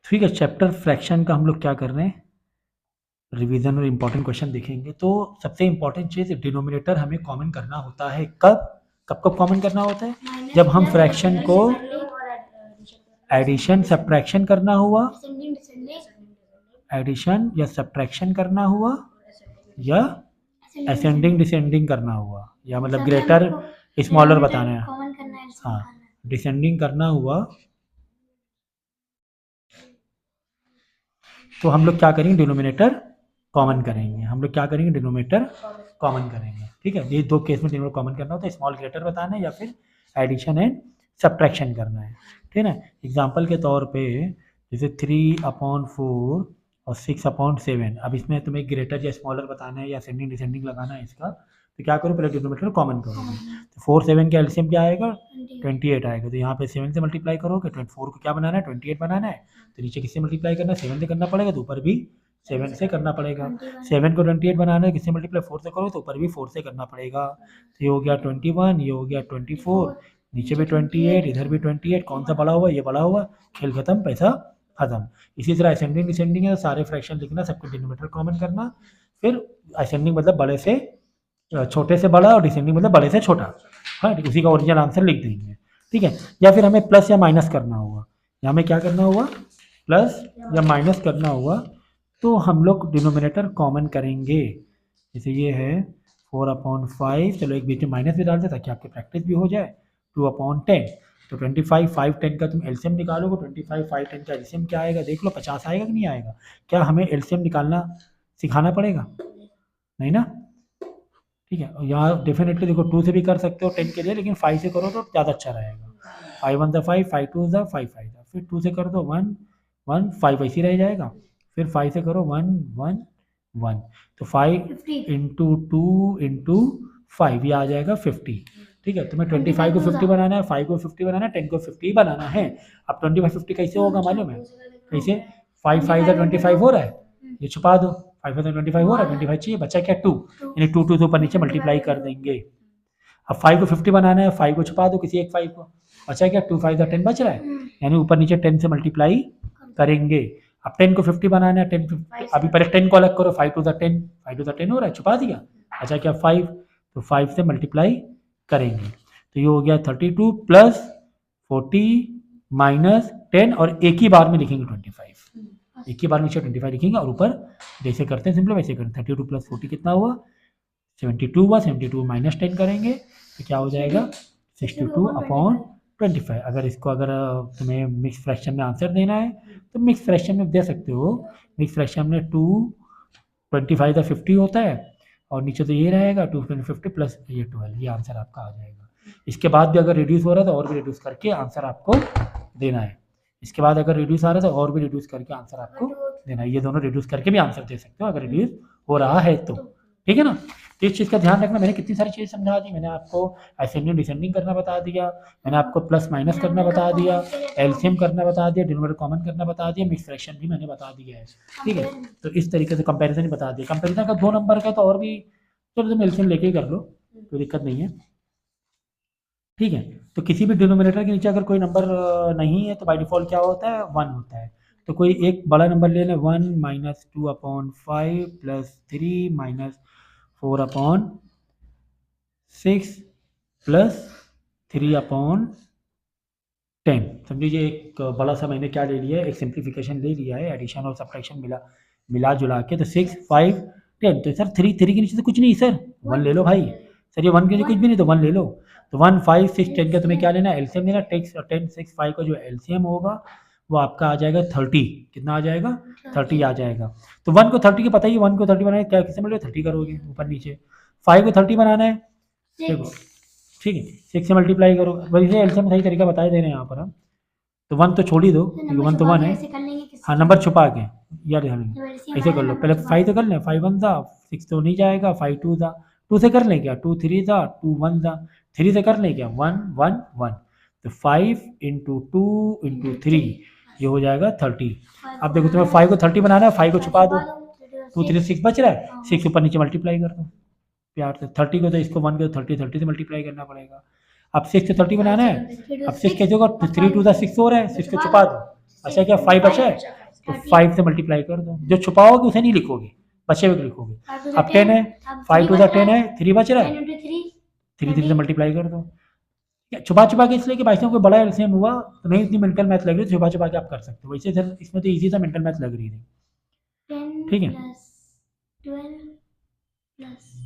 ठीक है, chapter fraction का हम लोग क्या कर रहे हैं, रिवीजन और इम्पोर्टेंट क्वेश्चन देखेंगे। तो सबसे इम्पोर्टेंट चीज़, डिनोमिनेटर हमें कॉमन करना होता है। कब कब कब कॉमन करना होता है? जब हम फ्रैक्शन को एडिशन सब्ट्रैक्शन करना हुआ, एडिशन या सब्ट्रैक्शन करना हुआ, या असेंडिंग डिसेंडिंग करना हुआ, या मतलब ग्रेटर स्मॉलर बताना है। हाँ, डिसेंडिंग करना हुआ तो हम लोग क्या करेंगे, डिनोमिनेटर कॉमन करेंगे। हम लोग क्या करेंगे, डिनोमिनेटर कॉमन करेंगे। ठीक है, ये दो केस में डिनोमिनेटर कॉमन करना होता है, स्मॉल ग्रेटर बताना है या फिर एडिशन एंड सब्ट्रैक्शन करना है। ठीक है ना, एग्जांपल के तौर पे जैसे 3/4 और 6/7। अब इसमें तुम्हें ग्रेटर या स्मॉलर बताना है या असेंडिंग डिसेंडिंग लगाना है इसका, तो क्या करो, पहले डिनोमिनेटर कॉमन करोगे। तो 4 7 का एलसीएम क्या आएगा, 28 आएगा। तो यहाँ पे 7 से मल्टीप्लाई करोगे, 24 को क्या बनाना है, 28 बनाना है। तो नीचे किससे मल्टीप्लाई करना है, 7 से करना पड़ेगा, तो ऊपर भी 7 से करना पड़ेगा। 7 को 28 बनाना है, किससे मल्टीप्लाई 4 से करो, तो ऊपर भी 4 से करना पड़ेगा। तो ये हो गया 21, ये हो गया 24, नीचे भी 28, इधर भी 28। कौन सा बड़ा हुआ, ये बड़ा हुआ, खेल खत्म, पैसा खत्म। इसी तरह असेंडिंग डिसेंडिंग है, सारे फ्रैक्शन लिखना, सबको डिनोमिनेटर कॉमन करना। फिर असेंडिंग मतलब बड़े से छोटे से बड़ा, और डिसेंडिंग मतलब बड़े से छोटा। हाँ, उसी का ओरिजिनल आंसर लिख देंगे। ठीक है, या फिर हमें प्लस या माइनस करना होगा, या हमें क्या करना होगा, प्लस या माइनस करना हुआ, तो हम लोग डिनोमिनेटर कॉमन करेंगे। जैसे ये है 4/5, चलो एक बीच में माइनस भी डाल दे ताकि आपकी प्रैक्टिस भी हो जाए। 2/10, तो 25 5 10 का तुम एलसीएम निकालोगे, 25 5 10 का एलसीएम क्या आएगा, देख लो 50 आएगा कि नहीं आएगा। क्या हमें एलसीएम निकालना सिखाना पड़ेगा? नहीं ना। ठीक है, यहाँ डेफिनेटली देखो 2 से भी कर सकते हो 10 के लिए, लेकिन 5 से करो तो ज़्यादा अच्छा रहेगा। 5 1 5, 5 2 5 5, फिर 2 से कर दो 1 1 5, ऐसे रह जाएगा। फिर 5 से करो 1 1 1, तो 5 इंटू 2 इंटू 5, ये आ जाएगा 50। ठीक है, तुम्हें 25 को 50 बनाना है, 5 को 50 बनाना है, 10 को 50 बनाना है। अब 25 50 कैसे होगा मालूम है, कैसे? 5 5 का 25 हो रहा है, ये छुपा दो। 5 5 25 हो रहा है, 25 चाहिए, बचा क्या 2, यानी 2 2 से ऊपर नीचे मल्टीप्लाई कर देंगे। अब 5 को 50 बनाना है, 5 को छुपा दो किसी एक 5 को, बचा क्या 2 5 10 बच रहा है, यानी ऊपर नीचे 10 से मल्टीप्लाई करेंगे। अब 10 को 50 बनाना है, 10 अभी पहले 10 को अलग करो, 5 2 10, 5 2 10 हो रहा है, छुपा दिया, बचा क्या 5, तो 5 से मल्टीप्लाई करेंगे। तो ये हो गया 32 प्लस 40 माइनस 10, और एक ही बार में लिखेंगे 25, एक ही बार में 25 लिखेंगे, और ऊपर जैसे करते हैं सिंपल वैसे करें। 32 प्लस 40 कितना हुआ, 72 हुआ। 72 माइनस 10 करेंगे तो क्या हो जाएगा, 62/25। अगर इसको अगर तुम्हें मिक्स फ्रैक्शन में आंसर देना है तो मिक्स फ्रैक्शन में दे सकते हो। मिक्स फ्रैक्शन में 2 25 का 50 होता है, और नीचे तो ये रहेगा 2 50 प्लस ये 12, ये आंसर आपका आ जाएगा। इसके बाद भी अगर रिड्यूस हो रहा है तो और भी रिड्यूस करके आंसर आपको देना है। इसके बाद अगर रिड्यूस आ रहा है तो और भी रिड्यूस करके आंसर आपको देना है। ये दोनों रिड्यूस करके भी आंसर दे सकते हो अगर रिड्यूस हो रहा है तो। ठीक है ना, तो इस चीज़ का ध्यान रखना। मैंने कितनी सारी चीज़ें समझा दी, मैंने आपको असेंडिंग डिसेंडिंग करना बता दिया, मैंने आपको प्लस माइनस करना बता दिया, एलसीएम करना बता दिया, डिनोमिनेटर कॉमन करना बता दिया, मिक्स फ्रैक्शन भी मैंने बता दिया है। ठीक है, तो इस तरीके से कंपैरिजन ही बता दिया। कंपैरिजन का 2 नंबर का तो और भी, चलो तुम एलसीएम लेके ही कर लो, कोई दिक्कत नहीं है। ठीक है, तो किसी भी डिनोमिनेटर के नीचे अगर कोई नंबर नहीं है तो बाय डिफॉल्ट क्या होता है, 1 होता है। तो कोई एक बड़ा नंबर ले लें, 1 माइनस 2/5 प्लस 3 माइनस 4/6 प्लस 3/10। समझिए एक बड़ा सा मैंने क्या ले लिया है, एक सिंप्लीफिकेशन ले लिया है, एडिशन और सब्ट्रैक्शन मिला जुला के। तो 6 5 10, तो सर 3 3 के नीचे तो कुछ नहीं सर, 1 ले लो भाई। सर ये 1 के नीचे कुछ भी नहीं तो 1 ले लो। तो 1 5 6 10 का तुम्हें क्या लेना है, एलसीएम लेना। 10 6 5 का जो एलसीएम होगा वो आपका आ जाएगा 30। कितना आ जाएगा, 30 आ जाएगा। तो 1 को 30 के पता ही, 1 को 30 बनाए क्या किससे मिलेगा, 30 करोगे ऊपर नीचे। 5 को 30 बनाना है, देखो ठीक है 6 से मल्टीप्लाई करो, वैसे एलसीएम सही तरीका बताए दे रहे हैं यहाँ पर हम। तो 1 तो छोड़ ही दो क्योंकि 1 तो 1 है। हाँ, नंबर छुपा के यार ऐसे कर लो, पहले 5 तो कर लें, 5 1 था, 6 तो नहीं जाएगा, 5 2 था, 2 से कर लें क्या, 2 3 था, 2 1 था, 3 से कर लें क्या, 1 1 1। तो 5 इंटू 2 इंटू 3, ये हो जाएगा 30। अब देखो तुम्हें 5 को 30 बनाना है, 5 को छुपा दो, 2 3 6 बच रहा है, 6 ऊपर नीचे मल्टीप्लाई कर दो प्यार से। 30 को तो इसको 1 को 30 से मल्टीप्लाई करना पड़ेगा। अब 6 से 30 बनाना है, अब 6 कैसे होगा, 3 2 6 हो रहा है, 6 को छुपा दो, बचा क्या 5 बचा है, तो 5 से मल्टीप्लाई कर दो, जो छुपाओगे उसे नहीं लिखोगे, बचे हुए लिखोगे। अब 10 है, 5 टू द 10 है, 3 बच रहा है, 3 से मल्टीप्लाई कर दो। छुपा छुपा के इसलिए कि भाई साहब कोई बड़ा एलसीएम हुआ तो नहीं इतनी मेंटल मैथ लग रही, छुपा छुपा के आप कर सकते हो, वैसे सर इसमें तो इजी था, मेंटल मैथ लग रही थी। ठीक है,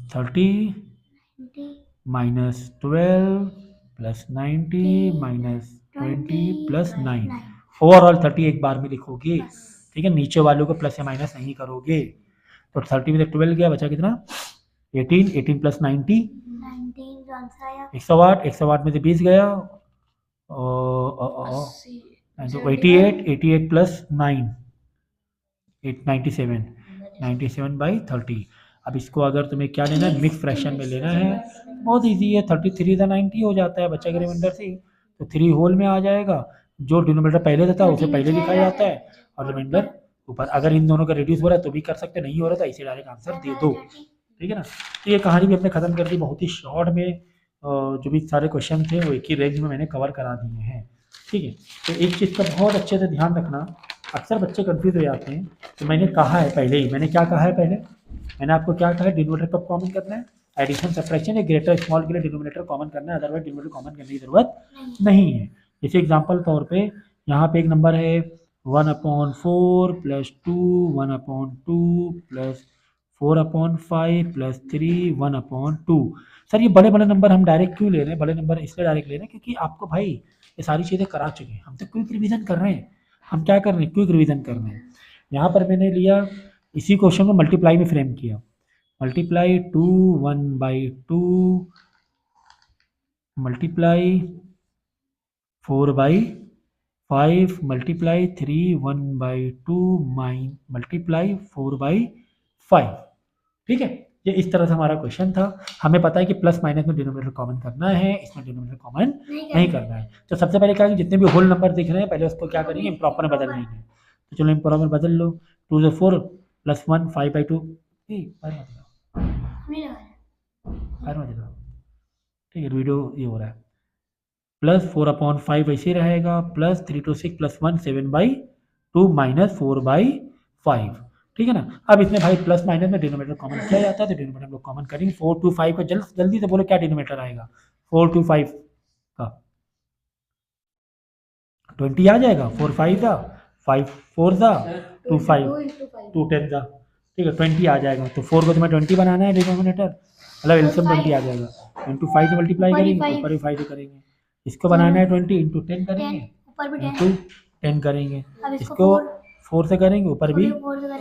30 minus 12 plus 90 minus 20 plus 9, overall 30 एक बार में लिखोगे। ठीक है, नीचे वालों को प्लस या माइनस नहीं करोगे। तो 30 में से 12 गया, बचा कितना 18, 18 प्लस 90 108, 108 में से 20 गया तो 88, 88 प्लस 9 97, 97 बाई 30। अब इसको अगर तुम्हें क्या लेना है, मिक्स फ्रैक्शन में लेना है, बहुत इजी है, 33 का 90 हो जाता है, बच्चा के रिमाइंडर से तो 3 होल में आ जाएगा, जो डिनोमिनेटर पहले देता है उसे पहले लिखा जाता है और रिमाइंडर ऊपर। अगर इन दोनों का रिड्यूस हो रहा है तो भी कर सकते, नहीं हो रहा तो ऐसे डायरेक्ट आंसर दे दो। ठीक है ना, तो ये कहानी भी हमने खत्म कर दी बहुत ही शॉर्ट में, जो भी सारे क्वेश्चन थे वो एक ही रेंज में मैंने कवर करा दिए हैं। ठीक है, तो एक चीज़ का बहुत अच्छे से ध्यान रखना, अक्सर बच्चे कंफ्यूज हो जाते हैं। तो मैंने कहा है पहले ही, मैंने क्या कहा है पहले, मैंने आपको क्या कहा है, डिनोमिनेटर कब कॉमन करना है, एडिशन सब्ट्रैक्शन या ग्रेटर स्मॉल के लिए डिनोमिनेटर कॉमन करना है, अदरवाइज डिनोमिनेटर कॉमन करने की जरूरत नहीं है। जैसे एग्जांपल तौर पे यहाँ पे एक नंबर है 1/4 प्लस 2 1/2 प्लस 4/5 प्लस 3 1/2। सर ये बड़े बड़े नंबर हम डायरेक्ट क्यों ले रहे हैं, बड़े नंबर इसलिए डायरेक्ट ले रहे हैं क्योंकि आपको भाई ये सारी चीज़ें करा चुके हैं, हम तो क्विक रिवीजन कर रहे हैं। हम क्या कर रहे हैं, क्विक रिवीजन कर रहे हैं। यहाँ पर मैंने लिया इसी क्वेश्चन को मल्टीप्लाई में फ्रेम किया, मल्टीप्लाई 2 1/2 मल्टीप्लाई 4/5 मल्टीप्लाई 3 1/2 मल्टीप्लाई 4/5। ठीक है, ये इस तरह से हमारा क्वेश्चन था। हमें पता है कि प्लस माइनस में डिनोमिनेटर कॉमन करना है, इसमें डिनोमिनेटर कॉमन नहीं करना है। तो सबसे पहले क्या है, जितने भी होल नंबर दिख रहे हैं पहले उसको क्या करेंगे, इम्प्रॉपर में बदल लेंगे। तो चलो इम्प्रॉपर बदल लो, 2 से 4 प्लस 1 5/2 ठीक है, वीडियो ये हो रहा है, प्लस 4/5 ऐसे रहेगा, प्लस 3 to 6 प्लस 1 7/2 माइनस 4/5। ठीक है ना, अब इसमें भाई प्लस माइनस में डिनोमिनेटर कॉमन किया जाता है, तो डिनोमिनेटर हम लोग कॉमन करेंगे। 4 to 5 का जल्दी से बोलो क्या डिनोमिनेटर आएगा, 4 to 5 का 20 आ जाएगा, 4 5 का 5 4 का 2 5 2 10 का, ठीक है 20 आ जाएगा। तो 4 को तुम्हें 20 बनाना है डिनोमिनेटर, मतलब एलसीएम 20 आ जाएगा, इंटू 5 से मल्टीप्लाई करेंगे, ऊपर भी 5 से करेंगे। इसको बनाना है 20 इंटू 10 करेंगे, इंटू 10 करेंगे, इसको 4 से करेंगे, ऊपर भी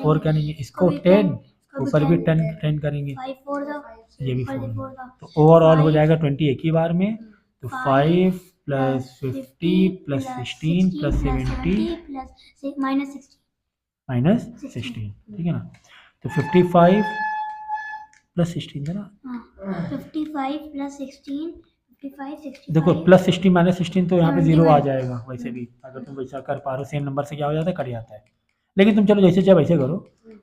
4 करेंगे, इसको 10 ऊपर भी 10 करेंगे, ये भी 4। तो ओवरऑल हो जाएगा 20 एक ही बार में, तो 5 प्लस 50 प्लस 16 प्लस 70 माइनस 16। ठीक है ना, तो 55 प्लस 16 है ना, 55 प्लस 16 देखो प्लस 16 माइनस 16 तो यहाँ पे 0 आ जाएगा। वैसे भी अगर तुम वैसा कर पा रहे हो, सेम नंबर से क्या हो जाता है, कट जाता है। लेकिन तुम चलो जैसे चाहे वैसे करो,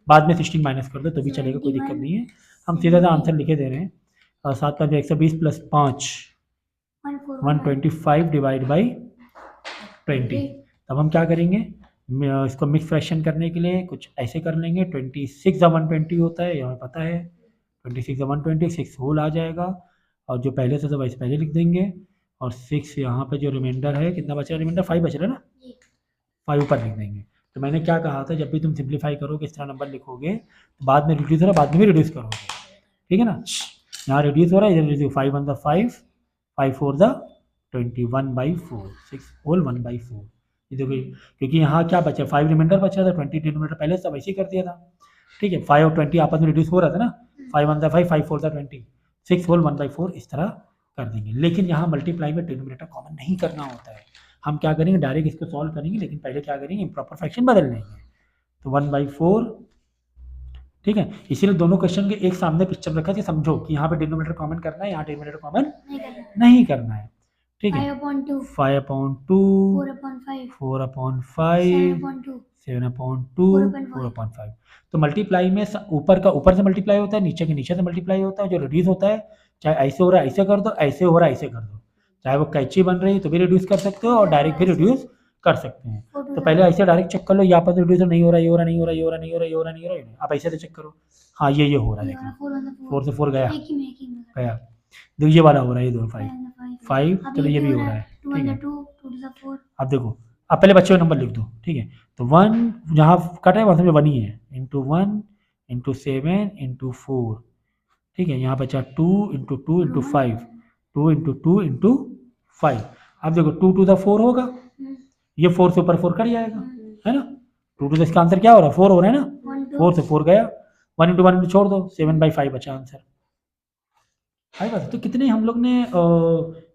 बाद में 16 माइनस कर दो तो भी चलेगा, कोई दिक्कत नहीं है। हम सीधा सा आंसर लिखे दे रहे हैं, 7 5 120 प्लस 5 125 डिवाइड बाई 20। तब हम क्या करेंगे, इसको मिक्स फ्रैक्शन करने के लिए कुछ ऐसे कर लेंगे, 26 जब 120 होता है, ये हमें पता है, 26 जब 120 6 होल आ जाएगा, और जो पहले से तो वैसे पहले लिख देंगे, और 6 यहाँ पे जो रिमाइंडर है, कितना बचा है रिमाइंडर, 5 बच रहा है ना, 5 ऊपर लिख देंगे। तो मैंने क्या कहा था, जब भी तुम सिंप्लीफाई करोगे इस तरह नंबर लिखोगे, तो बाद में रिड्यूस हो रहा है, बाद में भी रिड्यूस करोगे। ठीक है ना, यहाँ रिड्यूस हो रहा है, इधर रिड्यूस, 5 1 5 5 4 21/4 6 होल 1/4। ये देखो, क्योंकि यहाँ क्या बचा, 5 रिमाइंडर बचा था, 20 डिनोमिनेटर पहले सब ऐसे ही कर दिया था। ठीक है, 5 और 20 आपस में रिड्यूस हो रहा था ना, 5 1 5 5 4 20 6 होल 1/4 इस तरह कर देंगे। लेकिन यहाँ मल्टीप्लाई में डिनोमिनेटर कॉमन नहीं करना होता है, हम क्या करेंगे, डायरेक्ट इसको सॉल्व करेंगे, लेकिन पहले क्या करेंगे, इम्प्रॉपर फ्रैक्शन बदल लेंगे। तो 1/4, ठीक है, इसीलिए दोनों क्वेश्चन के एक सामने पिक्चर रखा कि समझो कि यहाँ पे डिनोमिनेटर कॉमन करना है, यहाँ डिनोमिनेटर कॉमन नहीं करना है। ठीक है, 5/2 4/5 7/2 4/5। तो मल्टीप्लाई में ऊपर का ऊपर से मल्टीप्लाई होता है, नीचे के नीचे से मल्टीप्लाई होता है। जो रिड्यूस होता है, चाहे ऐसे हो रहा है ऐसे कर दो, ऐसे हो रहा है ऐसे कर दो, चाहे वो कैची बन रही है तो भी रिड्यूस कर सकते हो और डायरेक्ट भी रिड्यूस कर सकते हैं। तो पहले ऐसे डायरेक्ट चेक कर लो, यहाँ पर रिड्यूस नहीं हो रहा, ये हो रहा, नहीं हो रहा, ये हो रहा, नहीं हो रहा, ये हो रहा, नहीं हो रहा, आप ऐसे तो चेक करो। हाँ ये हो रहा है, देखो 4 से 4 गया गया, देखो ये वाला हो रहा है, ये दो 5 चलो ये भी हो रहा है, ठीक है। अब देखो, अब पहले बच्चों का नंबर लिख दो, ठीक है। तो 1 जहाँ कट है वहाँ समझो 1 ही है, इंटू 1 इंटू 7 इंटू 4, ठीक है। यहाँ बचा 2 इंटू 2 इंटू 5, 2 इंटू 2 इंटू 5। अब देखो 2 टू द 4 होगा, ये 4 से ऊपर 4 कट जाएगा, है ना। 2 टू द इसका आंसर क्या हो रहा है, 4 हो रहा है ना, 4 से 4 गया, 1 इंटू 1 इंटू छोड़ दो, 7/5 बचा आंसर। आई बात। तो कितने हम लोग ने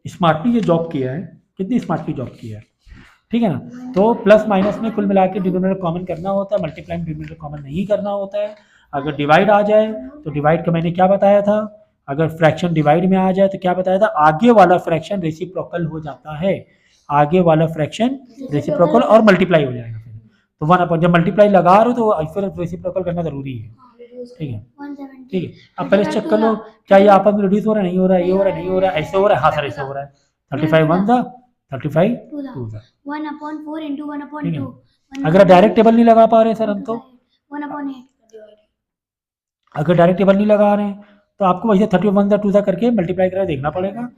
स्मार्टली ये जॉब किया है, कितनी स्मार्टली जॉब किया है, ठीक है ना। तो प्लस माइनस में कुल मिला के डिनोमिनेटर कॉमन करना होता है, मल्टीप्लाई में डिनोमिनेटर कॉमन नहीं करना होता है। अगर डिवाइड आ जाए तो डिवाइड का मैंने क्या बताया था, अगर फ्रैक्शन डिवाइड में आ जाए तो क्या बताया था, आगे वाला फ्रैक्शन रेसिप्रोकल हो जाता है, आगे वाला फ्रैक्शन रेसिप्रोकल और मल्टीप्लाई हो जाएगा फिर। तो 1 अपन जब मल्टीप्लाई लगा रहे हो तो फिर रेसिप्रोकल करना जरूरी है, ठीक है, ठीक है। अब पहले चेक कर लो क्या ये आपस में रिड्यूस हो रहा है, नहीं हो रहा है, ये हो रहा है, नहीं हो रहा है, ऐसे हो रहा है, हाँ सर ऐसे हो रहा है। 35 1 था, 35 2 था, 1/4 into 1/2। अगर डायरेक्ट टेबल नहीं लगा पा रहे सर हम तो, 1/8। अगर डायरेक्ट टेबल नहीं लगा रहे हैं तो आपको वैसे 31 था 2 था करके मल्टीप्लाई करके देखना पड़ेगा।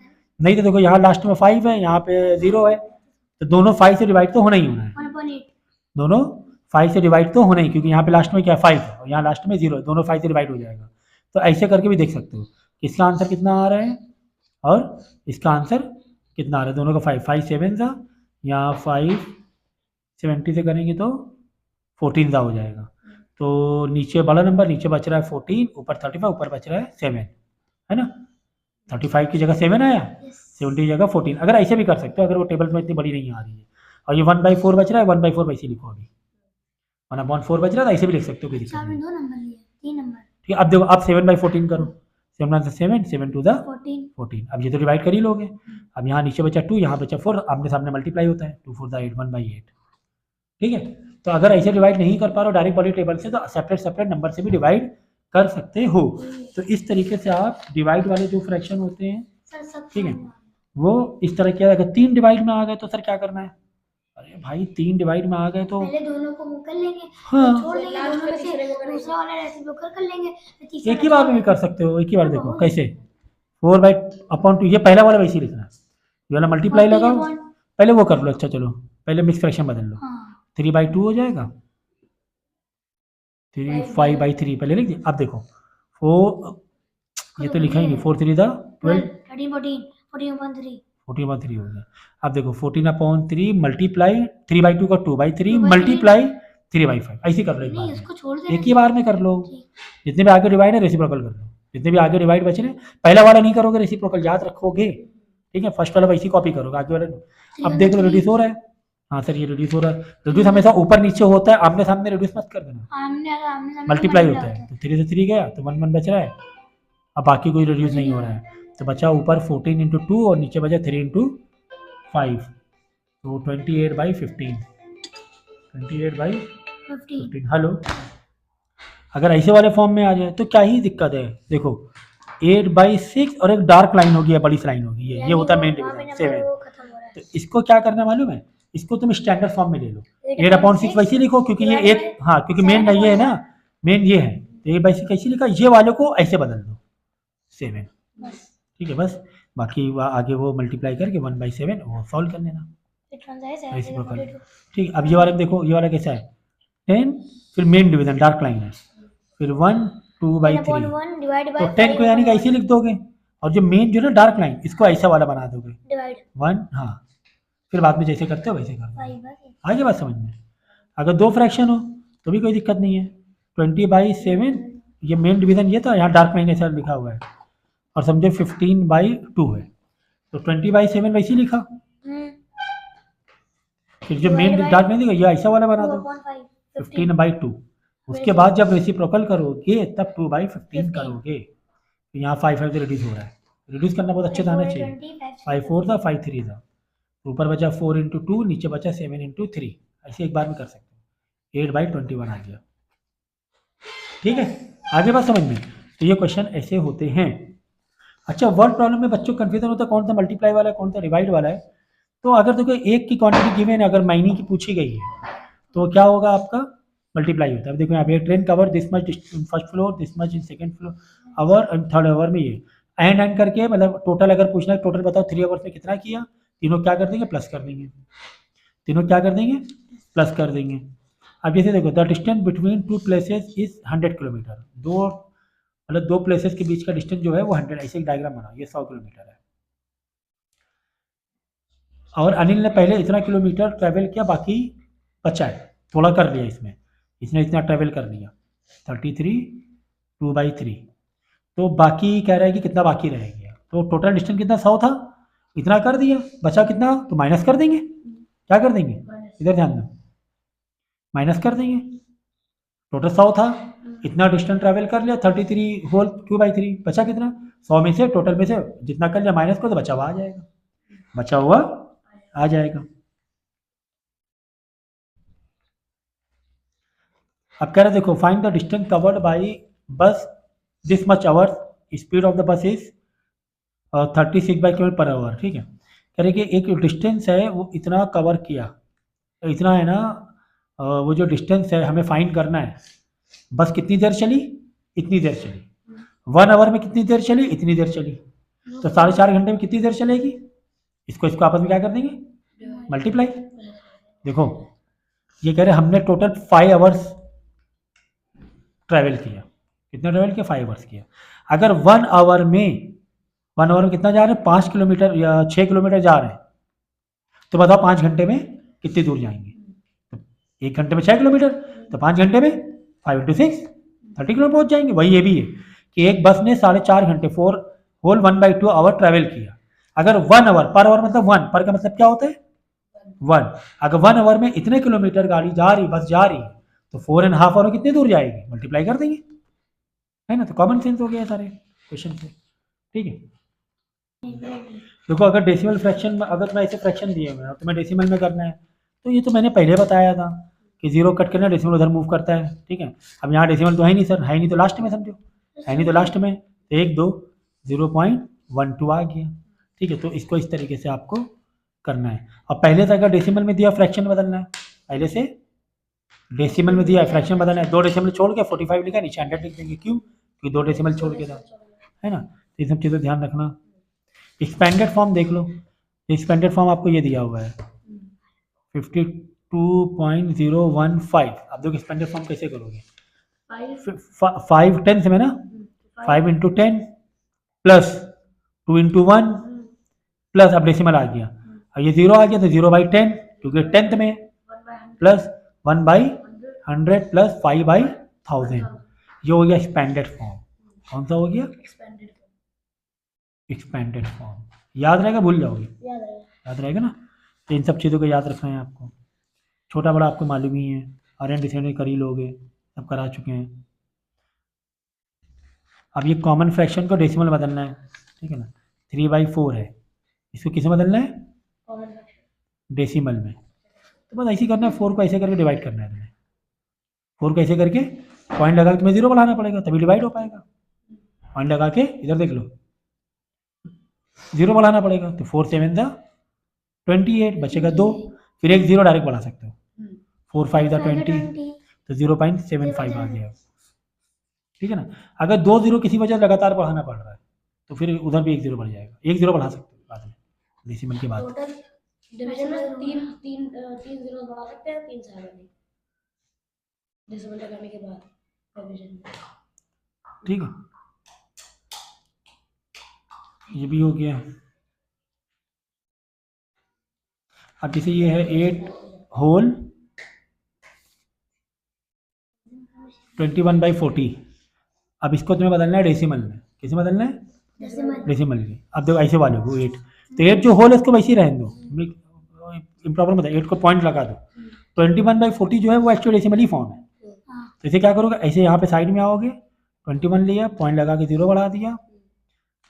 नहीं तो देखो यहाँ लास्ट में 5 है, यहाँ पे 0 है, तो दोनों 5 से डिवाइड तो होना ही होना है, 1/8। दोनों 5 से डिवाइड तो होना ही, क्योंकि यहाँ पे लास्ट में क्या 5 है और यहाँ लास्ट में 0 है, दोनों 5 से डिवाइड हो जाएगा। तो ऐसे करके भी देख सकते हो इसका आंसर कितना आ रहा है और इसका आंसर कितना आ रहा है, दोनों का 5 7 था, यहाँ 5 70 से करेंगे तो 14 का हो जाएगा। तो नीचे बड़ा नंबर, नीचे बच रहा है 14, ऊपर 35, ऊपर बच रहा है 7, है ना। 35 की जगह 7 आया, 70 की जगह 14। अगर ऐसे भी कर सकते हो, अगर वो टेबल में इतनी बड़ी नहीं आ रही है। और ये 1/4 बच रहा है, 1/4 वैसे लिखो, अभी 1/4 बच रहा है, ऐसे भी लिख सकते हो, कोई दिक्कत नहीं, 2 नंबर लिए, 3 नंबर, ठीक है। अब देखो, अब 7/14 करो, 7 7 7 2 14। अब ये तो डिवाइड कर ही लोगे। अब यहाँ नीचे बचा 2, यहाँ बचा 4, आमने सामने मल्टीप्लाई होता है, 2 4 8 1/8, ठीक है। तो अगर ऐसे डिवाइड नहीं कर पा रहे हो डायरेक्ट वाली टेबल से, तो सेपरेट सेपरेट नंबर से भी डिवाइड कर सकते हो। तो इस तरीके से आप डिवाइड वाले जो फ्रैक्शन होते हैं, ठीक है, वो इस तरह किया। अगर 3 डिवाइड में आ गए तो सर क्या करना है, अरे भाई 3 डिवाइड में आ गए तो पहले दोनों को कर लेंगे, हाँ, छोड़ देंगे, दोनों में से दूसरा वाला रेसिप्रोकल कर लेंगे, फिर तीसरा एक ही बार में भी कर सकते हो, एक ही बार। देखो कैसे, 4/2, ये पहला वाला वैसे ही लिखना है, ये वाला मल्टीप्लाई लगाओ, पहले वो कर लो। अच्छा चलो पहले मिक्स फ्रैक्शन बदल लो, 3/2 हो जाएगा, 3 5/3 पहले लिख दिया। अब देखो 4, ये तो लिखा ही नहीं, 4 3 12 13 14 14/3 14/3 हो गया। अब देखो 14/3 मल्टीप्लाई 3/2 का 2/3 मल्टीप्लाई 3/5, ऐसे कर लो एक बार में, एक ही बार में कर लो। जितने भी आगे डिवाइड है रेसिप्रोकल कर लो, जितने भी आगे डिवाइड बचे ना, पहला वाला नहीं करोगे रेसिप्रोकल, याद रखोगे, ठीक है। फर्स्ट वाला वैसी कॉपी करोगे, आगे वाला। अब देख लो रिड्यूस हो रहा है, हाँ सर ये रिड्यूस हो रहा है। रिड्यूस हमेशा ऊपर नीचे होता है, आमने सामने रिड्यूस मत कर देना, मल्टीप्लाई होता है। तो 3 से 3 गया तो 1 1 बच रहा है, अब बाकी कोई रिड्यूस नहीं हो रहा है। तो बचा ऊपर 14 इंटू 2 और नीचे बचा 3 इंटू 5, तो 28/15, 28/15। हेलो, अगर ऐसे वाले फॉर्म में आ जाए तो क्या ही दिक्कत है। देखो 8/6 और एक डार्क लाइन होगी या बड़ी सी लाइन होगी, ये होता है मेन डिवीजन 7। तो इसको क्या करना मालूम है, इसको तुम स्टैंडर्ड फॉर्म में ले लो, 8/6 वैसे लिखो, क्योंकि ये एक, हाँ क्योंकि मेन ये है ना, मेन ये है, तो 8/6 कैसे लिखा, ये वाले को ऐसे बदल दो 7, ठीक है। बस बाकी आगे वो मल्टीप्लाई करके 1/7 वो सॉल्व कर लेना, ठीक है। अब ये वाला देखो, ये वाला कैसा है 10, फिर मेन डिवीजन डार्क लाइन है, फिर 1 2/3, तो 10 को यानी कि ऐसे लिख दोगे, और जो मेन जो ना डार्क लाइन, इसको ऐसा वाला बना दोगे 1, हाँ फिर बाद में जैसे करते हो वैसे कर दो। आगे बात समझ में। अगर 2 फ्रैक्शन हो तो भी कोई दिक्कत नहीं है, 20/7 ये मेन डिवीजन ये था, यहाँ डार्क लाइन ऐसा लिखा हुआ है, और समझो 15/2 है, तो 20/7 वैसे ही लिखा, फिर जो मेन डार्क लाइन ये ऐसा वाला बना दो 15/2। उसके बाद जब रेसिप्रोकल करोगे तब 2/15 करोगे, तो यहाँ 5 5 से रिड्यूस हो रहा है, रिड्यूस करना बहुत अच्छे से आना चाहिए। 5 4 था, 5 3 था, ऊपर बचा 4 इंटू 2, नीचे बचा 7 इंटू 3, ऐसे एक बार में कर सकते हो, 8/21 आ गया, ठीक है। आगे बात समझ में। तो ये क्वेश्चन ऐसे होते हैं। अच्छा, वर्ड प्रॉब्लम में बच्चों को कन्फ्यूजन होता है कौन सा मल्टीप्लाई वाला है कौन सा डिवाइड वाला है। तो अगर देखो एक की क्वांटिटी गिवन है, अगर माइनी की पूछी गई है तो क्या होगा आपका मल्टीप्लाई होता है। अब देखो यहाँ पे train cover this much in first floor, this much in second floor hour and third hour में ये एंड करके मतलब टोटल अगर पूछना है टोटल बताओ 3 आवर्स में कितना किया, तीनों क्या कर देंगे प्लस कर देंगे, तीनों क्या कर देंगे प्लस कर देंगे। अब जैसे देखो the distance between two places is 100 kilometre, दो मतलब दो प्लेसेस के बीच का डिस्टेंस जो है वो 100, ऐसे एक डायग्राम बना, ये 100 किलोमीटर है। और अनिल ने पहले इतना किलोमीटर ट्रैवल किया, बाकी बचा है, थोड़ा कर लिया इसमें, इसने इतना ट्रैवल कर लिया 33 2/3, तो बाकी कह रहा है कि कितना बाकी रह गया, तो टोटल डिस्टेंस कितना 100 था, इतना कर दिया, बचा कितना तो माइनस कर देंगे, क्या कर देंगे इधर ध्यान दो, माइनस कर देंगे, टोटल 100 था, इतना डिस्टेंस ट्रैवल कर लिया 33 होल 2/3, बचा कितना 100 में से टोटल में से जितना कर लिया माइनस को तो बचा हुआ आ जाएगा, बचा हुआ आ जाएगा। अब कह रहे देखो find the distance covered by bus this much hour, speed of the bus is 36 kilometre per hour, ठीक है। कह रहे कि एक डिस्टेंस है वो इतना कवर किया, तो इतना है ना, वो जो डिस्टेंस है हमें फाइंड करना है, बस कितनी देर चली, इतनी देर चली, 1 आवर में कितनी देर चली, इतनी देर चली, तो 4.5 घंटे में कितनी देर चलेगी, इसको आपस में क्या कर देंगे मल्टीप्लाई। देखो ये कह रहे हमने टोटल 5 आवर्स ट्रैवल किया, कितना ट्रैवल किया 5 आवर्स किया, अगर 1 आवर में कितना जा रहे हैं 5 किलोमीटर या 6 किलोमीटर जा रहे हैं, तो बताओ 5 घंटे में कितनी दूर जाएंगे, तो 1 घंटे में 6 किलोमीटर, तो 5 घंटे में 5 × 6 30 किलोमीटर पहुंच जाएंगे। वही ये भी है कि एक बस ने 4.5 घंटे 4 होल 1/2 आवर ट्रैवल किया, अगर 1 आवर पर आवर मतलब 1 पर का मतलब क्या होता है 1, अगर 1 आवर में इतने किलोमीटर गाड़ी जा रही बस जा रही तो 4.5 आवर में कितनी दूर जाएगी, मल्टीप्लाई कर देंगे, है ना। तो कॉमन सेंस हो गया सारे क्वेश्चन से, ठीक है। देखो अगर डेसिमल फ्रैक्शन में, अगर मैं ऐसे फ्रैक्शन दिए हुए हैं तो मैं डेसिमल में करना है, तो ये तो मैंने पहले बताया था कि 0 कट करना डेसिमल उधर मूव करता है, ठीक है। अब यहाँ डेसिमल तो है नहीं सर, है नहीं तो लास्ट में समझो, है नहीं तो लास्ट में, 1 2 0.12 आ गया, ठीक है। तो इसको इस तरीके से आपको करना है। अब पहले से अगर डेसिमल में दिया फ्रैक्शन बदलना है, पहले से डेसिमल में दिया है फ्रैक्शन बदलना है, 2 डेसिमल छोड़ के 45 लिखा नीचे 100 लिख देंगे, क्यों क्योंकि 2 डेसिमल छोड़ के था, है ना। तो ये सब चीज़ें ध्यान रखना। एक्सपेंडेड फॉर्म देख लो, एक्सपेंडेड फॉर्म आपको ये दिया हुआ है 52.015। अब देखो एक्सपेंडेड फॉर्म कैसे करोगे, 5 टेंथ में ना, 5 × 10 प्लस 2 × 1 प्लस, अब डेसिमल आ गया, अब ये 0 आ गया तो 0/10 क्योंकि 10th में, प्लस 1/100 प्लस 5/1000, ये हो गया एक्सपेंडेड फॉर्म। कौन सा हो गया एक्सपेंडेड फॉर्म, याद रहेगा भूल जाओगे, याद रहेगा ना। तो इन सब चीज़ों को याद रखना है आपको, छोटा बड़ा आपको मालूम ही है, अरेंज डिसेंडेंट कर ही लोगे, सब करा चुके हैं। अब ये कॉमन फ्रैक्शन को डेसिमल बदलना है, ठीक है ना, 3/4 है, इसको किसे बदलना है डेसिमल में, तो बस ऐसे ही करना है, 4 को ऐसे करके डिवाइड करना है तुम्हें, 4 को ऐसे करके पॉइंट लगा के तुम्हें 0 बढ़ाना पड़ेगा तभी डिवाइड हो पाएगा, पॉइंट लगा के इधर देख लो 0 बढ़ाना पड़ेगा, तो 4 7 दा 28 बचेगा 2, फिर एक 0 डायरेक्ट बढ़ा सकते हो, 4 5 दा 20 तो 0.75 आ गया, ठीक है ना। अगर 2 0 किसी वजह से लगातार बढ़ाना पड़ रहा है तो फिर उधर भी एक 0 बढ़ जाएगा, एक 0 बढ़ा सकते हो बाद में डेसिमल के बाद, डिवीजन में 3 0 बढ़ा सकते हैं, 3 से नहीं डेसिमल लगाने के बाद डिवीजन में, ठीक है। ये भी हो गया। अब जैसे ये है 8 होल 21/40, अब इसको तुम्हें बदलना है डेसिमल में, किसे बदलना है डेसिमल में। अब देखो ऐसे वाले को 8, तो 8 जो होल है इसको वैसे ही रहने दो, इम्प्रॉपर मत, 8 को पॉइंट लगा दो, 21/40 जो है वो एक्चुअल डेसिमल ही फॉर्म है, तो इसे क्या करोगे ऐसे यहाँ पे साइड में आओगे, 21 लिया, पॉइंट लगा के 0 बढ़ा दिया,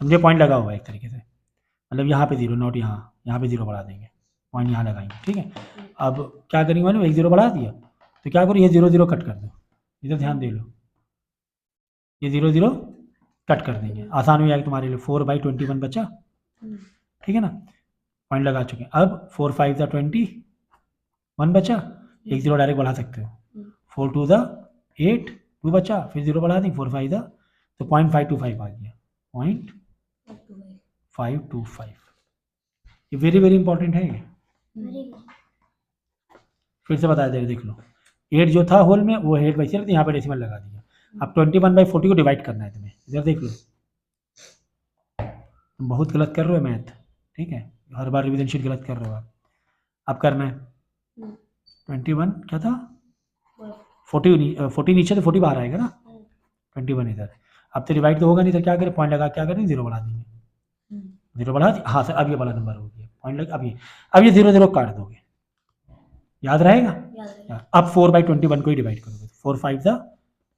समझे, पॉइंट लगा हुआ है एक तरीके से, मतलब यहाँ पे 0 नॉट यहाँ पे 0 बढ़ा देंगे, पॉइंट यहाँ लगाएंगे, ठीक है। अब क्या करेंगे मालूम, एक 0 बढ़ा दिया तो क्या करो ये 0 0 कट कर दो, इधर ध्यान दे लो, ये 0 0 कट कर देंगे, आसान हो जाएगा तुम्हारे लिए, 4/21 बचा, ठीक है ना। पॉइंट लगा चुके हैं। अब 4 5 ज़ा 20, 1 बचा, एक जीरो डायरेक्ट बढ़ा सकते हो, 4 2 ज़ा 8, 2 बचा, फिर जीरो बढ़ा दी, 4 5 ज़ा, तो 0.525 आ गया, 0.525। ये वेरी वेरी इंपॉर्टेंट है ये, फिर से बताया देख लो, 8 जो था होल में वो 8 वैसे रहती, यहाँ पे डेसिमल लगा दिया। अब 21/40 को डिवाइड करना है तुम्हें, इधर देख लो, तुम बहुत गलत कर रहे हो मैथ, ठीक है, हर बार रिवीजन शीट गलत कर रहे हो आप। अब करना है 21 क्या था, 40 नीचे तो 40 बाहर आएगा ना, 21 इधर। अब तो डिवाइड तो होगा नहीं, तो क्या करें, पॉइंट लगा क्या करें, जीरो बढ़ा देंगे, जीरो बढ़ा, हाँ सर अब ये वाला नंबर हो गया, पॉइंट लगा, अब ये 0 0 काट दोगे, याद रहेगा। अब 4/21 को ही डिवाइड करोगे, 4 5 ज़ा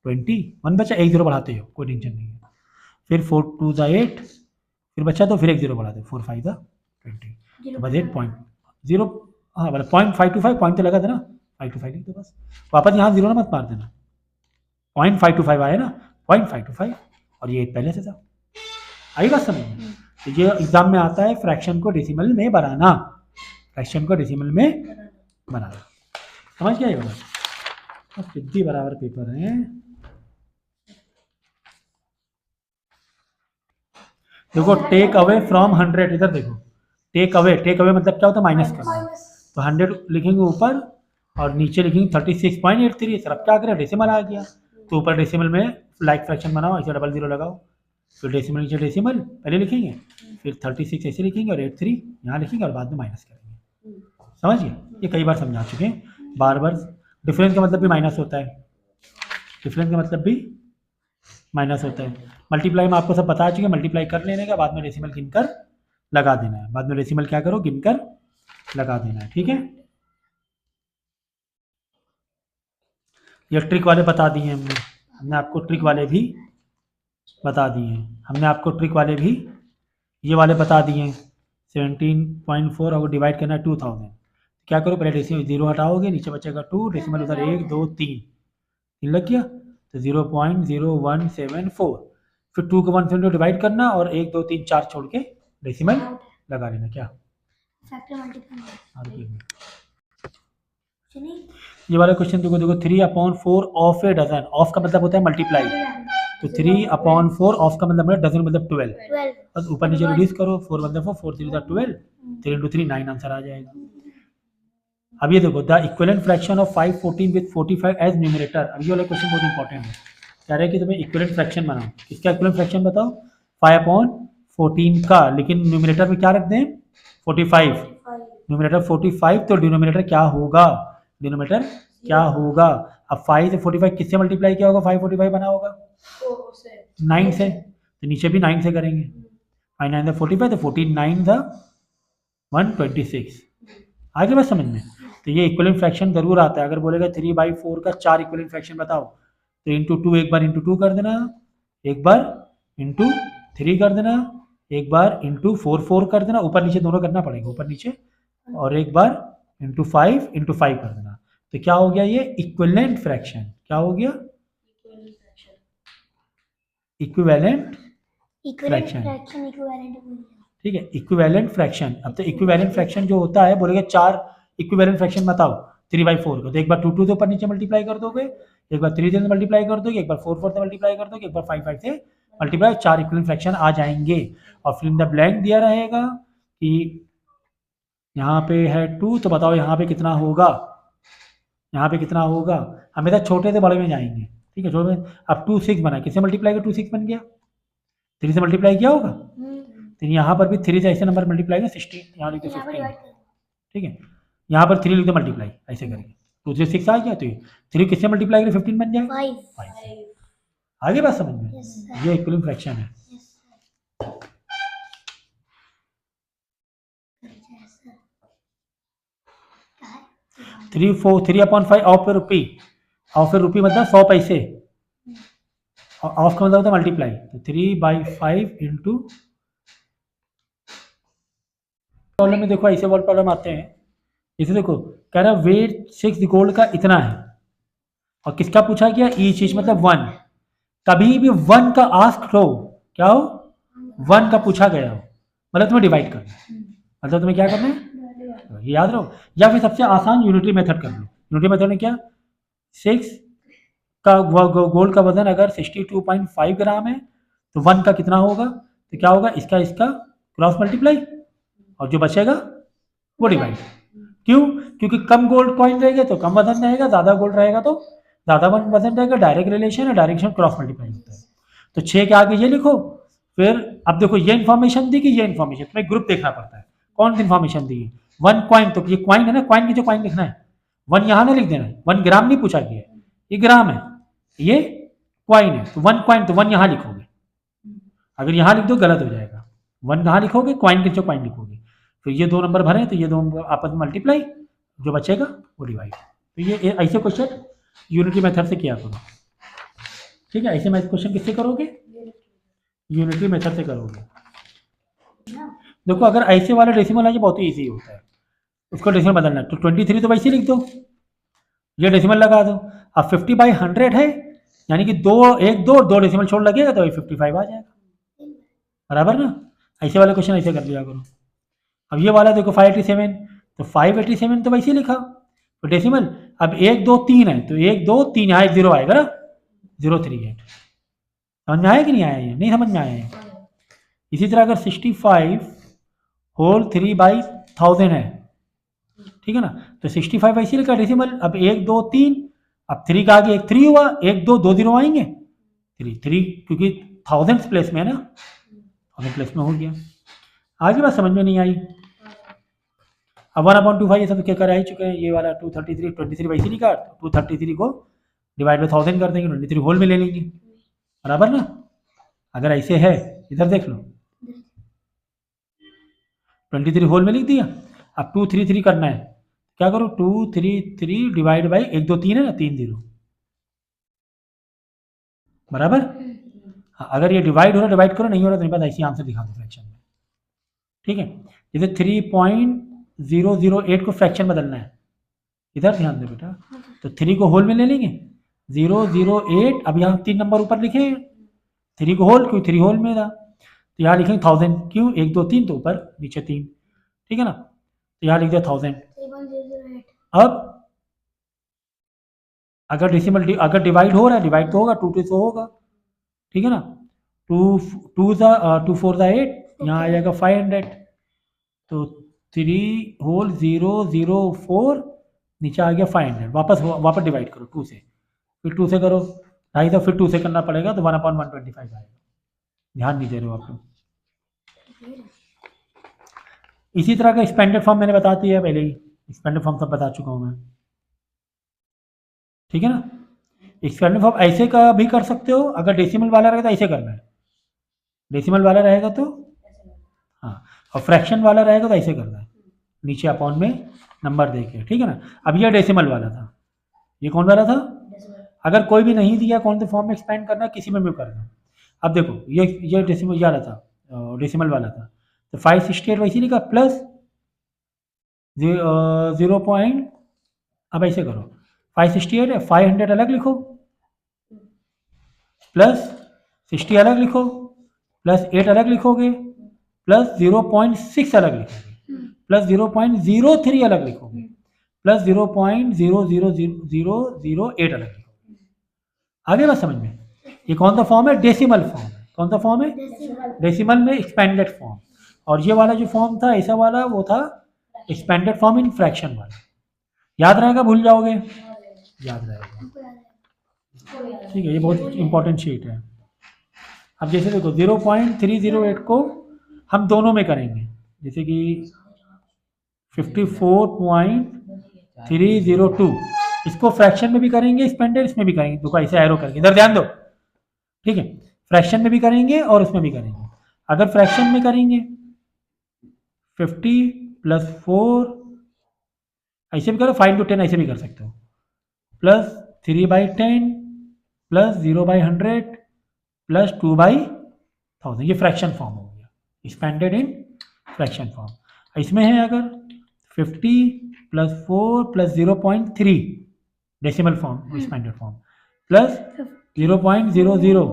20, 1 बचा, एक जीरो बढ़ाते हो, कोई टेंशन नहीं है, फिर 4 2 ज़ा 8, फिर बचा तो फिर एक जीरो बढ़ाते हो, 4 5 ज़ा 20, तो बस 8.0, हाँ मतलब 0.525 पॉइंट तो लगा था ना, 525 लिख दो बस, वापस यहाँ जीरो ना मत मार देना, 0.525 आया ना, 0.525, और ये पहले से था, आई बात समझ में। तो ये एग्जाम में आता है फ्रैक्शन को डेसिमल में बनाना, फ्रैक्शन को डेसिमल में बनाना, समझ गया ये वाला, 50 बराबर पेपर है। देखो टेक अवे फ्रॉम 100, इधर देखो, टेक अवे मतलब क्या होता है, माइनस करना, तो 100 लिखेंगे ऊपर और नीचे लिखेंगे 36.83, सर अब क्या करें, डेसिमल आ गया, तो ऊपर डेसिमल में लाइक फ्रैक्शन बनाओ, ऐसे डबल जीरो लगाओ, फिर डेसिमल नीचे डेसिमल पहले लिखेंगे, फिर 36 ऐसे लिखेंगे और 83 यहाँ लिखेंगे और बाद में माइनस करेंगे, समझिए, ये कई बार समझा चुके हैं, बार बार। डिफरेंस का मतलब भी माइनस होता है, डिफरेंस का मतलब भी माइनस होता है। मल्टीप्लाई में आपको सब बता चुके हैं, मल्टीप्लाई कर लेने का, बाद में डेसिमल गिनकर लगा देना है, बाद में डेसिमल क्या करो, गिनकर लगा देना है, ठीक है। ये ट्रिक वाले बता दिए हमने आपको ट्रिक वाले भी बता दिए हैं, हमने आपको ट्रिक वाले भी ये वाले बता दिए हैं। 17.4 अगर डिवाइड करना है 2000, क्या करो, पहले डेसिमल जीरो हटाओगे, नीचे बचेगा 2, डेसिमल उधर 1 2 3 लग गया, तो 0.0174, फिर 2 को 1 से डिवाइड करना और 1 2 3 4 छोड़ के डेसिमल लगा लेना, क्या ये वाला क्वेश्चन देखो 3/4 ऑफ ए डजन, ऑफ का मतलब होता है मल्टीप्लाई, तो 3/4 ऑफ का मतलब है डजन मतलब 12, बस ऊपर नीचे रिड्यूस करो, 4 1 4 4 3 12, 3 × 3 9 आंसर आ जाएगा। अब ये देखो, the equivalent fraction of 514 with 45 as numerator, अब ये वाला क्वेश्चन बहुत इंपॉर्टेंट है, कह रहे हैं कि तुम्हें इक्विवेलेंट फ्रैक्शन बनाओ, किसका इक्विवेलेंट फ्रैक्शन बताओ, 5/14 का, लेकिन न्यूमरेटर में क्या रख दें, 45, न्यूमरेटर 45, तो डिनोमिनेटर क्या होगा, डिनोमिनेटर क्या होगा, अब 5 से 45 किससे मल्टीप्लाई किया होगा, 545 बना होगा 9 से, तो नीचे भी 9 से करेंगे, 5 9 45, तो 14 9 126, आगे बस समझ में। तो ये इक्विवेलेंट फ्रैक्शन जरूर आता है, अगर बोलेगा 3/4 का 4 इक्विवेलेंट फ्रैक्शन बताओ, तो इंटू 2 एक बार इंटू 2 कर देना, एक बार इंटू 3 कर देना, एक बार इंटू 4 4 कर देना, ऊपर नीचे दोनों करना पड़ेगा, ऊपर नीचे, और एक बार इंटू 5 कर देना, तो क्या हो गया ये इक्विवेलेंट फ्रैक्शन, क्या हो गया इक्विवेलेंट फ्रैक्शन, ठीक है, इक्विवेलेंट फ्रैक्शन। अब तो इक्विवेलेंट फ्रैक्शन जो होता है, बोलेगा 4 इक्विवेलेंट फ्रैक्शन बताओ 3/4 को, तो एक बार 2 2 से ऊपर नीचे मल्टीप्लाई कर दोगे, एक बार 3 3 से मल्टीप्लाई कर दोगे, एक बार 4 4 से मल्टीप्लाई कर दोगे, एक बार 5 5 से मल्टीप्लाई, 4 इक्विवेलेंट फ्रैक्शन आ जाएंगे। और फिर इन द ब्लैंक दिया रहेगा कि यहाँ पे है 2, तो बताओ यहाँ पे कितना होगा, यहाँ पे कितना होगा, हमेशा छोटे से बड़े में जाएंगे, ठीक है, छोटे में। अब 2 6 बना, किससे मल्टीप्लाई कर 2 6 बन गया, 3 से मल्टीप्लाई किया होगा, तो यहाँ पर भी 3 से ऐसे नंबर मल्टीप्लाई कर 16, यहाँ लिख दो 15, ठीक है, यहाँ पर 3 लिख दो मल्टीप्लाई, ऐसे करके 2 से 6 आ गया, तो 3 किससे मल्टीप्लाई करें 15 बन जाए, 5, आगे बात समझ में, ये इक्विवेलेंट फ्रैक्शन है। Three upon 5 of a rupee, of a rupee मतलब 100 पैसे, ऑफ का मतलब होता है मल्टीप्लाई, तो 3/5 इंटू, प्रॉब्लम में देखो ऐसे वर्ड प्रॉब्लम आते हैं, जैसे देखो कह रहा है वेट 6 गोल्ड का इतना है, और किसका पूछा गया, ईच ईच मतलब 1, कभी भी 1 का आस्क हो, क्या हो 1 का पूछा गया हो, मतलब तुम्हें डिवाइड करना, मतलब तुम्हें क्या करना है, ये याद रहो। या फिर सबसे आसान यूनिटरी मेथड कर लो। यूनिटरी मेथड में क्या, 6 का गोल्ड का वजन अगर 62.5 ग्राम है तो 1 का कितना होगा, तो क्या होगा, इसका इसका क्रॉस मल्टीप्लाई और जो बचेगा वो डिवाइड। क्यों, क्योंकि कम गोल्ड कॉइन रहेगा तो कम वजन रहेगा, ज़्यादा गोल्ड रहेगा तो ज़्यादा वजन रहेगा। डायरेक्ट रिलेशन है, डायरेक्शन क्रॉस मल्टीप्लाई होता है। तो 6 के आगे ये लिखो। फिर अब देखो ये इन्फॉर्मेशन दी कि ये इन्फॉर्मेशन, तुम्हें ग्रुप देखना पड़ता है कौन सी इन्फॉर्मेशन दी है। 1 कॉइन, तो ये कॉइन है ना, कॉइन की जो कॉइन लिखना है, 1 यहाँ ना लिख देना है, 1 ग्राम नहीं पूछा गया है, ये ग्राम है, ये कॉइन है, तो 1 कॉइन, तो 1 यहाँ लिखोगे। अगर यहाँ लिख दो गलत हो जाएगा, 1 कहाँ लिखोगे, कॉइन के जो कॉइन लिखोगे। फिर ये 2 नंबर भरे तो ये 2 नंबर आपस में मल्टीप्लाई, जो बचेगा वो डिवाइड। तो ये ऐसे क्वेश्चन यूनिटी मेथड से किया करो, ठीक है। ऐसे क्वेश्चन किससे करोगे, यूनिटी मेथड से करोगे। देखो अगर ऐसे वाला डेसिमल है, बहुत ही ईजी होता है, उसको डेसिमल बदलना है। तो 23 तो वैसे लिख दो, ये डेसिमल लगा दो। अब 50/100 है, यानी कि 2 डेसिमल छोड़ लगेगा तो 55 आ जाएगा, बराबर ना। ऐसे वाले क्वेश्चन ऐसे कर लिया करो। अब ये वाला देखो 587, तो 587 तो वैसे ही लिखा, तो डेसिमल। अब 1 2 3 है, तो 1 2 3 यहाँ एक 0 आएगा ना, 038। समझ में आया कि नहीं आया, ये नहीं समझ में आया है। इसी तरह अगर 65 होल 3/1000 है, ठीक है ना, तो 65 वैसे लिखा डेसिमल। अब 1 2 3, अब 3 का आगे एक 3 हुआ, 1 2 2 0 आएंगे, 3 क्योंकि 1000 प्लेस में है ना, 1000 प्लेस में हो गया। आगे बात समझ में नहीं आई। अब 1/25 ये सब क्या कर आ ही चुके हैं। ये वाला 233, 23 वैसे नहीं काट, 233 को डिवाइड बाई 1000 कर देंगे, 23 होल में ले लेंगे, बराबर ना। अगर ऐसे है, इधर देख लो, 23 होल में लिख दिया। अब 233 करना है, क्या करो, 233 डिवाइड बाई 1 2 3 है ना, 3 0, बराबर। हाँ, अगर ये डिवाइड हो रहा डिवाइड करो, नहीं हो रहा तो नहीं पता, ऐसी आंसर दिखा दो फ्रैक्शन में, ठीक है। जैसे 3.008 को फ्रैक्शन बदलना है, इधर ध्यान दो बेटा, तो 3 को होल में ले लेंगे, 008। अब यहाँ 3 नंबर ऊपर लिखे 3 को होल, क्योंकि 3 होल में था, तो यहाँ लिखेंगे 1000, क्यों 1 2 3 तो ऊपर नीचे 3, ठीक है ना, तो यहाँ लिख दिया 1000। अब अगर डेसिमल अगर डिवाइड हो रहा है, डिवाइड तो होगा, 2 2 तो होगा, ठीक है ना। 2 4 8, यहाँ आ जाएगा 500, तो 3 होल 004, नीचे आ गया 500। वापस डिवाइड करो 2 से, फिर 2 से करो 2.5, तो फिर 2 से करना पड़ेगा, तो 1/125 आएगा। ध्यान नहीं दे रहे हो आप लोग। इसी तरह का एक्सपेंडेड फॉर्म मैंने बता दिया पहले ही, एक्सपेंडेड फॉर्म सब बता चुका हूँ मैं, ठीक है ना। एक्सपेंडेड फॉर्म ऐसे का भी कर सकते हो, अगर डेसिमल वाला रहेगा तो ऐसे करना है, डेसिमल वाला रहेगा तो हाँ, और फ्रैक्शन वाला रहेगा तो ऐसे करना है, नीचे अपॉन में नंबर देके, ठीक है ना। अब ये डेसिमल वाला था, ये कौन वाला था, अगर कोई भी नहीं दिया कौन से फॉर्म में एक्सपेंड करना, किसी में भी करना। अब देखो ये डेसिमल वाला था, डेसिमल वाला था, तो 568 वैसे लिखा, प्लस 0 पॉइंट, अब ऐसे करो 568 है, 500 अलग लिखो, प्लस 60 अलग लिखो, प्लस 8 अलग लिखोगे, प्लस 0.6 अलग लिखोगे, प्लस 0.03 अलग लिखोगे, प्लस 0.00008 अलग लिखोगे। आगे बात समझ में। ये कौन सा फॉर्म है, डेसिमल फॉर्म है। कौन सा फॉर्म है, डेसिमल में एक्सपेंडेड फॉर्म। और ये वाला जो फॉर्म था ऐसा वाला, वो था एक्सपेंडेड फॉर्म इन फ्रैक्शन वाला। याद रहेगा, भूल जाओगे, याद रहेगा, ठीक है। ये बहुत इंपॉर्टेंट शीट है। अब जैसे देखो 0.308 को हम दोनों में करेंगे, जैसे कि 54.302, इसको फ्रैक्शन में भी करेंगे, एक्सपेंडेड इसमें भी करेंगे। देखो ऐसे एरो करके, इधर ध्यान दो, ठीक है। फ्रैक्शन में भी करेंगे और उसमें भी करेंगे। अगर फ्रैक्शन में करेंगे 50 + 4, ऐसे भी करो, 5 × 10 ऐसे भी कर सकते हो, प्लस 3/10 प्लस 0/100 प्लस 2/1000। ये फ्रैक्शन फॉर्म हो गया, एक्सपेंडेड इन फ्रैक्शन फॉर्म। इसमें है अगर 50 + 4 + 0.3 decimal form, expanded form, plus 0.00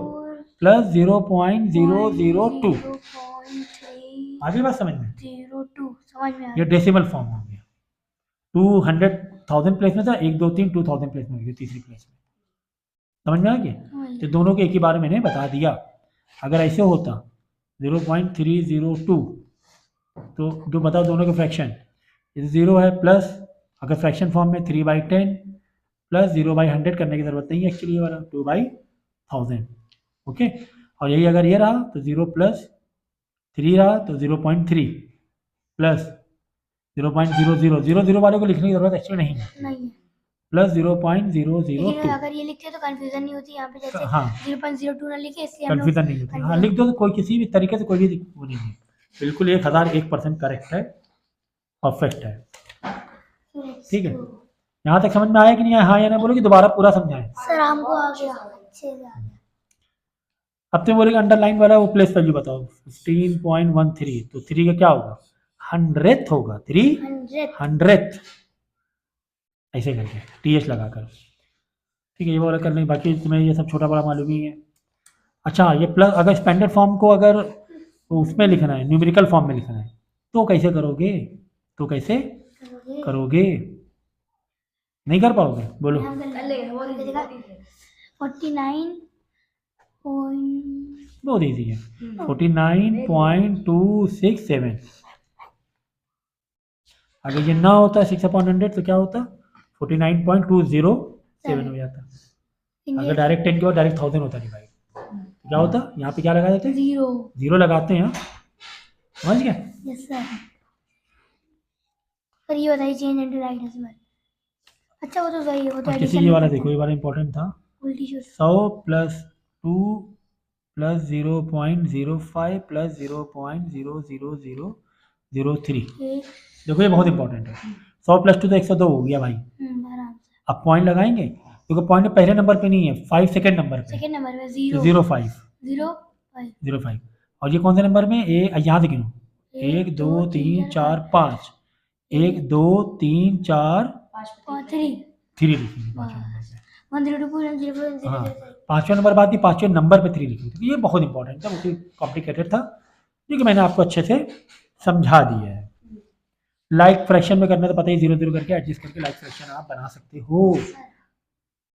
plus 0.002 आगे बात समझ में? 02 समझ में आ ये डेसिमल फॉर्म हो गया। 200,000 प्लेस में था, 1 2 3 2000 प्लेस में हो गया, तीसरी प्लेस में। समझ में आ गया? गया। तो दोनों के एक ही बार मैंने बता दिया। अगर ऐसे होता 0.302 तो जो बताओ दोनों के फ्रैक्शन, ये 0 है प्लस, अगर फ्रैक्शन फॉर्म में 3/10 प्लस 0/100 करने की जरूरत नहीं है एक्चुअली, ये वाला 2/1000। ओके, और यही अगर ये रहा तो 0 प्लस 3 रहा तो 0.3 प्लस 0.0000 वाले को लिखने की जरूरत एक्चुअली नहीं है, नहीं है, प्लस लेकिन 0.002। अगर ये लिखते तो कंफ्यूजन नहीं होती यहाँ पे, जैसे हाँ 0.02 ना लिखे इसलिए हम लोग कन्फ्यूजन नहीं होती। हाँ लिख दो तो कोई किसी भी तरीके से कोई भी वो नहीं है, बिल्कुल 1001% करेक्ट है, परफेक्ट है। ठीक है, यहाँ तक समझ में आया कि नहीं आया? हाँ या ना बोलो कि दोबारा पूरा समझाएं। सर हमको आ गया, अच्छे से आ गया। अब तुम बोलोगे अंडरलाइन वाला वो प्लेस वैल्यू बताओ, 15.13, तो 3 का क्या होगा? 100th होगा, 300th ऐसे करके TH लगाकर। ठीक है, ये वाला कर लें, बाकी तुम्हें ये सब छोटा बड़ा मालूम ही है। अच्छा, ये प्लस अगर स्टैंडर्ड फॉर्म को अगर उसमें लिखना है, न्यूमेरिकल फॉर्म में लिखना है, तो कैसे करोगे? तो कैसे करोगे? नहीं कर पाओगे? बोलो। 49 बहुत ईजी है, 49.267। अगर ये ना होता 6/100 तो क्या होता? 49.207 हो जाता। अगर डायरेक्ट 10 के बाद डायरेक्ट 1000 होता डिवाइड, तो क्या होता? यहाँ पे क्या लगा देते? 0 लगाते हैं। समझ गए? Yes sir. पर ये बताइए चेंज इनटू राइट डेसिमल। अच्छा वो तो सही है, वो तो और किसी ये वाला देखो, ये वाला इंपॉर्टेंट था। उल्टी शुरू 100 प्लस 2 प्लस 0.05 प्लस 0.00003। देखो ये बहुत इंपॉर्टेंट है। 100 प्लस 2 तो 102 हो गया भाई। आराम से। अब पॉइंट लगाएंगे, क्योंकि पॉइंट पहले नंबर पे नहीं है, 5 सेकंड नंबर पे, सेकंड नंबर में 05 05। और ये कौन से नंबर में? यहाँ से गिनो, 1 2 3 4 5, 1 2 3 4 3 लिखेंगे पाँचवें नंबर पे। हाँ, पाँचवें नंबर बाद पाँचवें नंबर पे 3 लिखेंगे। तो ये बहुत इंपॉर्टेंट था, बहुत कॉम्प्लिकेटेड था, जो कि मैंने आपको अच्छे से समझा दिया है। लाइक फ्रैक्शन में करना तो पता ही, 0 0 करके एडजस्ट करके लाइक फ्रैक्शन आप बना सकते हो।